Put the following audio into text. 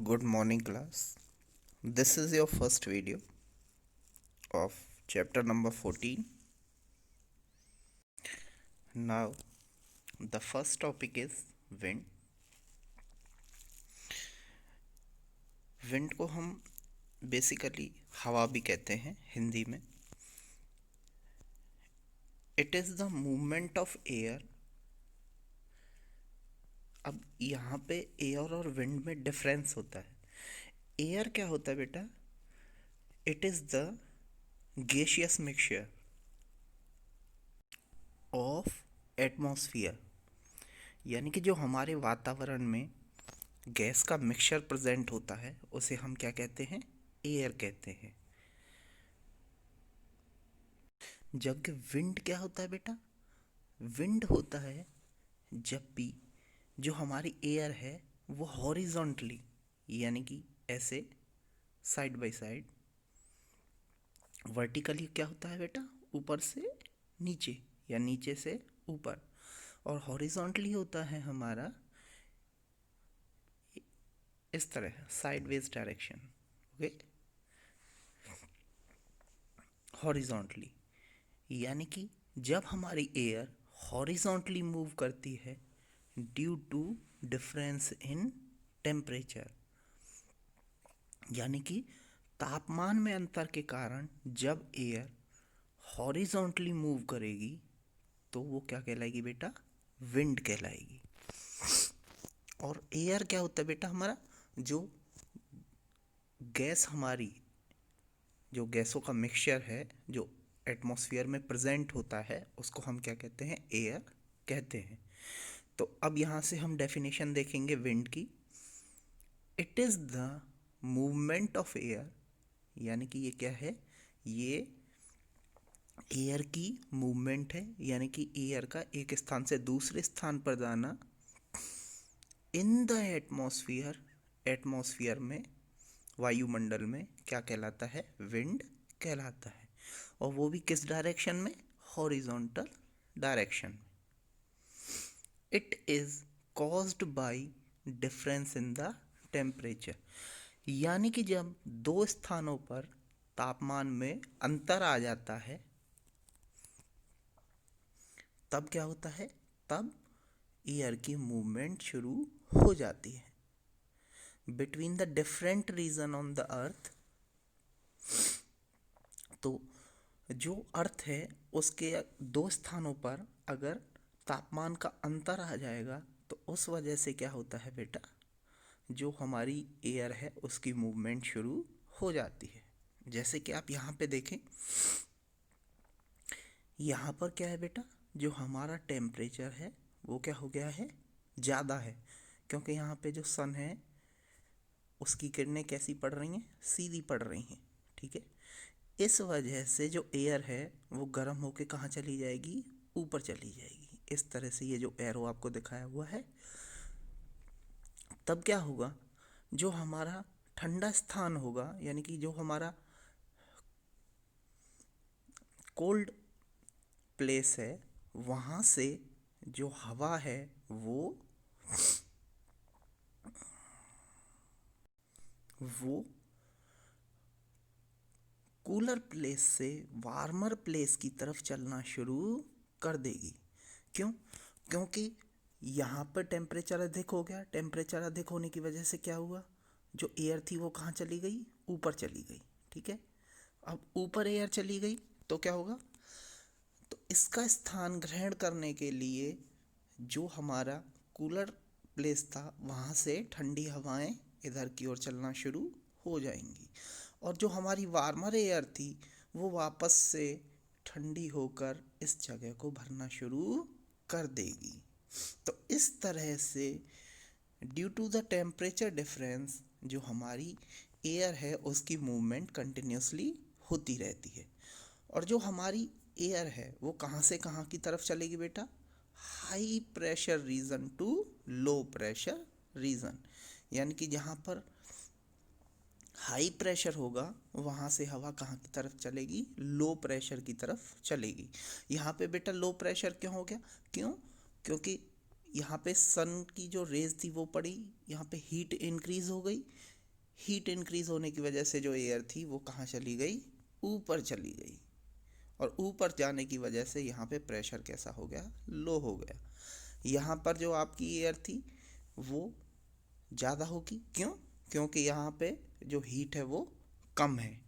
Good morning, class. This is your first video of chapter number 14. Now, the first topic is wind. Wind को हम basically हवा भी कहते हैं हिंदी में. It is the movement of air. अब यहाँ पे एयर और विंड में डिफरेंस होता है. एयर क्या होता है बेटा? It is the gaseous mixture of atmosphere. यानी कि जो हमारे वातावरण में गैस का मिक्सचर प्रेजेंट होता है उसे हम क्या कहते हैं? एयर कहते हैं. जबकि विंड क्या होता है बेटा? विंड होता है जब भी जो हमारी एयर है वो हॉरिजॉन्टली, यानी कि ऐसे साइड बाय साइड. वर्टिकली क्या होता है बेटा? ऊपर से नीचे या नीचे से ऊपर. और हॉरिजॉन्टली होता है हमारा इस तरह, साइडवेज डायरेक्शन. Okay, horizontally. यानी कि जब हमारी एयर हॉरिजॉन्टली मूव करती है due to difference in temperature, यानी कि तापमान में अंतर के कारण जब एयर हॉरिजॉन्टली मूव करेगी तो वो क्या कहलाएगी बेटा? विंड कहलाएगी. और एयर क्या होता है बेटा? हमारा जो गैस, हमारी जो गैसों का मिक्सचर है जो एटमॉस्फेयर में प्रेजेंट होता है उसको हम क्या कहते हैं? एयर कहते हैं. तो अब यहाँ से हम डेफिनेशन देखेंगे विंड की. It is the movement of air. यानी कि ये क्या है? ये एयर की मूवमेंट है, यानी कि एयर का एक स्थान से दूसरे स्थान पर जाना इन द एटमॉस्फेयर. एटमॉस्फेयर में, वायुमंडल में क्या कहलाता है? विंड कहलाता है. और वो भी किस डायरेक्शन में? हॉरिजॉन्टल डायरेक्शन में. It is caused by difference in the temperature. यानी कि जब दो स्थानों पर तापमान में अंतर आ जाता है तब क्या होता है? तब एयर की मूवमेंट शुरू हो जाती है. Between the different region on the earth. तो जो अर्थ है उसके दो स्थानों पर अगर तापमान का अंतर आ जाएगा तो उस वजह से क्या होता है बेटा? जो हमारी एयर है उसकी मूवमेंट शुरू हो जाती है. जैसे कि आप यहाँ पे देखें, यहाँ पर क्या है बेटा? जो हमारा टेम्परेचर है वो क्या हो गया है? ज़्यादा है. क्योंकि यहाँ पे जो सन है उसकी किरणें कैसी पड़ रही हैं? सीधी पड़ रही हैं. ठीक है. इस वजह से जो एयर है वो गर्म होके कहाँ चली जाएगी? ऊपर चली जाएगी. इस तरह से ये जो एरो आपको दिखाया हुआ है. तब क्या होगा? जो हमारा ठंडा स्थान होगा, यानी कि जो हमारा कोल्ड प्लेस है, वहाँ से जो हवा है वो कूलर प्लेस से वार्मर प्लेस की तरफ चलना शुरू कर देगी. क्यों? क्योंकि यहाँ पर टेम्परेचर अधिक हो गया. टेम्परेचर अधिक होने की वजह से क्या हुआ? जो एयर थी वो कहाँ चली गई? ऊपर चली गई. ठीक है. अब ऊपर एयर चली गई तो क्या होगा? तो इसका स्थान ग्रहण करने के लिए जो हमारा कूलर प्लेस था वहाँ से ठंडी हवाएं इधर की ओर चलना शुरू हो जाएंगी. और जो हमारी वार्मर एयर थी वो वापस से ठंडी होकर इस जगह को भरना शुरू कर देगी. तो इस तरह से due to the temperature difference जो हमारी एयर है उसकी मूवमेंट कंटिन्यूसली होती रहती है. और जो हमारी एयर है वो कहाँ से कहाँ की तरफ चलेगी बेटा? High pressure region to low pressure region. यानी कि जहाँ पर हाई प्रेशर होगा वहाँ से हवा कहाँ की तरफ चलेगी? लो प्रेशर की तरफ चलेगी. यहाँ पे बेटा लो प्रेशर क्यों हो गया? क्यों? क्योंकि यहाँ पे सन की जो रेज थी वो पड़ी, यहाँ पे हीट इंक्रीज हो गई। हीट इंक्रीज होने की वजह से जो एयर थी वो कहाँ चली गई, ऊपर चली गई। और ऊपर जाने की वजह से यहाँ पे प्रेशर कैसा हो गया, लो हो गया। यहाँ पर जो आपकी एयर थी वो ज़्यादा होगी, क्यों? क्योंकि यहाँ पे जो हीट है वो कम है,